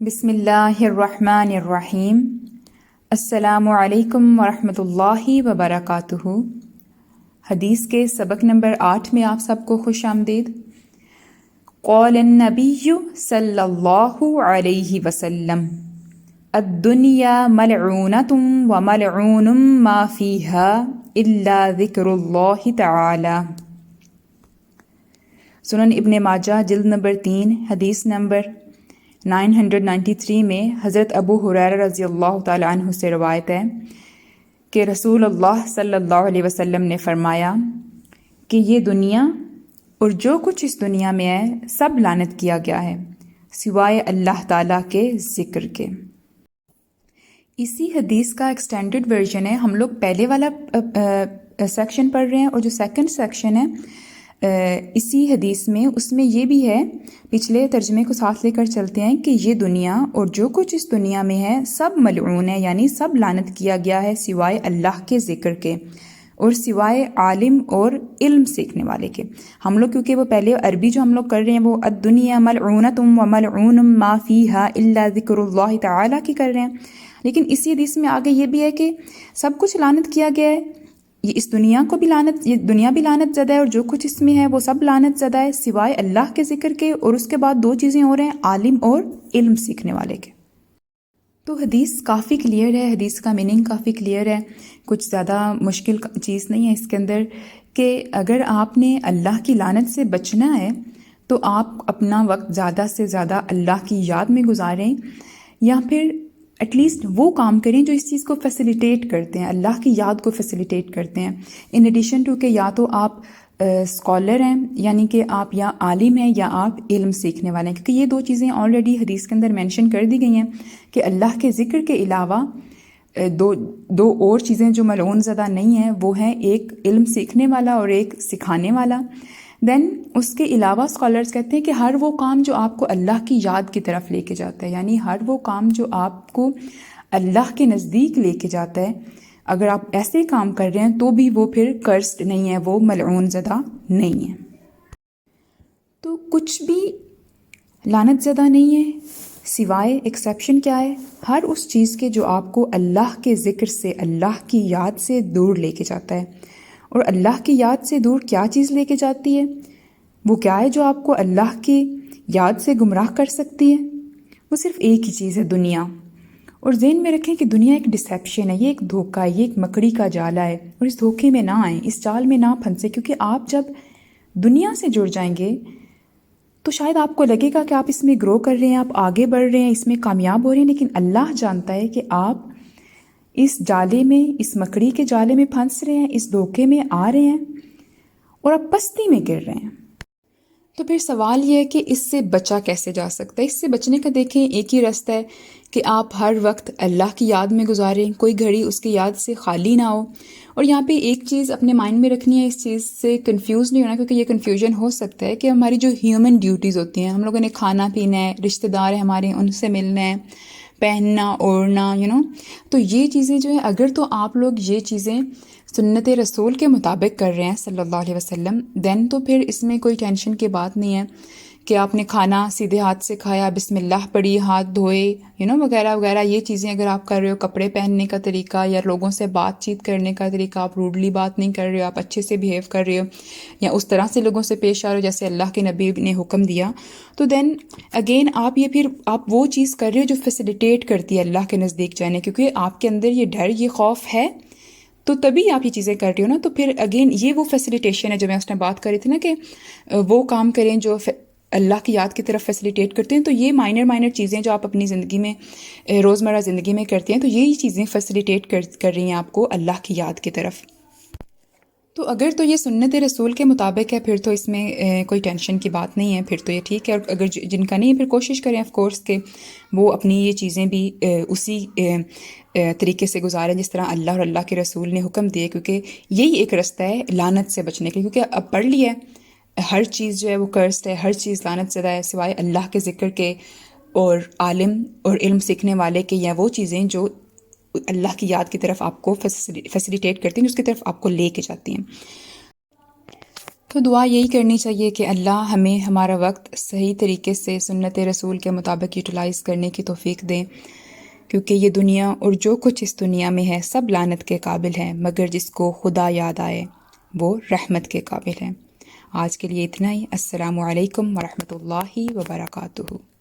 بسم اللہ الرحمن الرحیم۔ السلام علیکم ورحمۃ اللہ وبرکاتہ۔ حدیث کے سبق نمبر 8 میں آپ سب کو خوش آمدید۔ قال النبی صلی اللہ علیہ وسلم الدنیا ملعونۃ وملعون ما فیہا الا ذکر اللہ تعالی۔ سنن ابن ماجہ جلد نمبر 3 حدیث نمبر 993 میں حضرت ابو ہریرہ رضی اللہ تعالی عنہ سے روایت ہے کہ رسول اللہ صلی اللہ علیہ وسلم نے فرمایا کہ یہ دنیا اور جو کچھ اس دنیا میں ہے سب لعنت کیا گیا ہے سوائے اللہ تعالیٰ کے ذکر کے۔ اسی حدیث کا ایکسٹینڈڈ ورژن ہے، ہم لوگ پہلے والا سیکشن پڑھ رہے ہیں، اور جو سیکنڈ سیکشن ہے اسی حدیث میں، اس میں یہ بھی ہے، پچھلے ترجمے کو ساتھ لے کر چلتے ہیں کہ یہ دنیا اور جو کچھ اس دنیا میں ہے سب ملعون ہے، یعنی سب لعنت کیا گیا ہے سوائے اللہ کے ذکر کے اور سوائے عالم اور علم سیکھنے والے کے۔ ہم لوگ کیونکہ وہ پہلے عربی جو ہم لوگ کر رہے ہیں وہ الدنیا ملعونۃ وملعون ما فیہا الا ذکر اللہ تعالی کی کر رہے ہیں، لیکن اسی حدیث میں آگے یہ بھی ہے کہ سب کچھ لعنت کیا گیا ہے، یہ اس دنیا کو بھی لعنت، یہ دنیا بھی لعنت زدہ ہے اور جو کچھ اس میں ہے وہ سب لعنت زدہ ہے سوائے اللہ کے ذکر کے، اور اس کے بعد دو چیزیں اور ہیں، عالم اور علم سیکھنے والے کے۔ تو حدیث کافی کلیئر ہے، حدیث کا میننگ کافی کلیئر ہے، کچھ زیادہ مشکل چیز نہیں ہے اس کے اندر، کہ اگر آپ نے اللہ کی لعنت سے بچنا ہے تو آپ اپنا وقت زیادہ سے زیادہ اللہ کی یاد میں گزاریں، یا پھر ایٹ لیسٹ وہ کام کریں جو اس چیز کو فیسیلیٹیٹ کرتے ہیں، اللہ کی یاد کو فیسیلیٹیٹ کرتے ہیں، ان ایڈیشن ٹو کہ یا تو آپ اسکالر ہیں، یعنی کہ آپ یا عالم ہیں یا آپ علم سیکھنے والے ہیں، کیونکہ یہ دو چیزیں آلریڈی حدیث کے اندر مینشن کر دی گئی ہیں کہ اللہ کے ذکر کے علاوہ دو اور چیزیں جو ملعون زدہ نہیں ہیں وہ ہیں ایک علم سیکھنے والا اور ایک سکھانے والا۔ دین اس کے علاوہ اسکالرز کہتے ہیں کہ ہر وہ کام جو آپ کو اللہ کی یاد کی طرف لے کے جاتا ہے، یعنی ہر وہ کام جو آپ کو اللہ کے نزدیک لے کے جاتا ہے، اگر آپ ایسے کام کر رہے ہیں تو بھی وہ پھر کرسڈ نہیں ہے، وہ ملعون زدہ نہیں ہے۔ تو کچھ بھی لعنت زدہ نہیں ہے سوائے ایکسیپشن کیا ہے، ہر اس چیز کے جو آپ کو اللہ کے ذکر سے، اللہ کی یاد سے دور لے کے جاتا ہے۔ اور اللہ کی یاد سے دور کیا چیز لے کے جاتی ہے؟ وہ کیا ہے جو آپ کو اللہ کی یاد سے گمراہ کر سکتی ہے؟ وہ صرف ایک ہی چیز ہے، دنیا۔ اور ذہن میں رکھیں کہ دنیا ایک ڈسیپشن ہے، یہ ایک دھوکہ ہے، یہ ایک مکڑی کا جالا ہے، اور اس دھوکے میں نہ آئیں، اس جال میں نہ پھنسے، کیونکہ آپ جب دنیا سے جڑ جائیں گے تو شاید آپ کو لگے گا کہ آپ اس میں گرو کر رہے ہیں، آپ آگے بڑھ رہے ہیں، اس میں کامیاب ہو رہے ہیں، لیکن اللہ جانتا ہے کہ آپ اس جالے میں، اس مکڑی کے جالے میں پھنس رہے ہیں، اس دھوکے میں آ رہے ہیں اور آپ پستی میں گر رہے ہیں۔ تو پھر سوال یہ ہے کہ اس سے بچا کیسے جا سکتا ہے؟ اس سے بچنے کا دیکھیں ایک ہی راستہ ہے کہ آپ ہر وقت اللہ کی یاد میں گزاریں، کوئی گھڑی اس کی یاد سے خالی نہ ہو۔ اور یہاں پہ ایک چیز اپنے مائنڈ میں رکھنی ہے، اس چیز سے کنفیوز نہیں ہونا، کیونکہ یہ کنفیوژن ہو سکتا ہے کہ ہماری جو ہیومن ڈیوٹیز ہوتی ہیں، ہم لوگوں نے کھانا پینا ہے، رشتہ دار ہیں ہمارے، ان سے ملنا ہے، پہننا اوڑھنا، تو یہ چیزیں جو ہیں، اگر تو آپ لوگ یہ چیزیں سنت رسول کے مطابق کر رہے ہیں صلی اللہ علیہ وسلم، دین تو پھر اس میں کوئی ٹینشن کی بات نہیں ہے کہ آپ نے کھانا سیدھے ہاتھ سے کھایا، بسم اللہ پڑھی، ہاتھ دھوئے، وغیرہ وغیرہ، یہ چیزیں اگر آپ کر رہے ہو، کپڑے پہننے کا طریقہ یا لوگوں سے بات چیت کرنے کا طریقہ، آپ روڈلی بات نہیں کر رہے ہو، آپ اچھے سے بیہیو کر رہے ہو، یا اس طرح سے لوگوں سے پیش آ رہے ہو جیسے اللہ کے نبی نے حکم دیا، تو دین اگین آپ وہ چیز کر رہے ہو جو فیسیلیٹیٹ کرتی ہے اللہ کے نزدیک جانے، کیونکہ آپ کے اندر یہ ڈر، یہ خوف ہے، تو تبھی آپ یہ چیزیں کر رہی ہو نا۔ تو پھر اگین یہ وہ فیسیلیٹیشن ہے جو میں اس نے بات کری تھی نا، کہ وہ کام کریں جو اللہ کی یاد کی طرف فیسیلیٹیٹ کرتے ہیں۔ تو یہ مائنر چیزیں جو آپ اپنی زندگی میں، روزمرہ زندگی میں کرتے ہیں، تو یہی چیزیں فیسیلیٹیٹ کر رہی ہیں آپ کو اللہ کی یاد کی طرف۔ تو اگر تو یہ سنت رسول کے مطابق ہے پھر تو اس میں کوئی ٹینشن کی بات نہیں ہے، پھر تو یہ ٹھیک ہے۔ اور اگر جن کا نہیں ہے پھر کوشش کریں آف کورس کہ وہ اپنی یہ چیزیں بھی اسی طریقے سے گزاریں جس طرح اللہ اور اللہ کے رسول نے حکم دیے، کیونکہ یہی ایک رستہ ہے لعنت سے بچنے کے، کیونکہ اب پڑھ لیا ہے ہر چیز جو ہے وہ کرسڈ ہے، ہر چیز لعنت زدہ ہے سوائے اللہ کے ذکر کے اور عالم اور علم سیکھنے والے کے، یا وہ چیزیں جو اللہ کی یاد کی طرف آپ کو فیسیلیٹیٹ کرتی ہیں، اس کی طرف آپ کو لے کے جاتی ہیں۔ تو دعا یہی کرنی چاہیے کہ اللہ ہمیں ہمارا وقت صحیح طریقے سے سنت رسول کے مطابق یوٹیلائز کرنے کی توفیق دیں، کیونکہ یہ دنیا اور جو کچھ اس دنیا میں ہے سب لعنت کے قابل ہے، مگر جس کو خدا یاد آئے وہ رحمت کے قابل ہے۔ آج کے لیے اتنا ہی۔ السلام علیکم ورحمۃ اللہ وبرکاتہ۔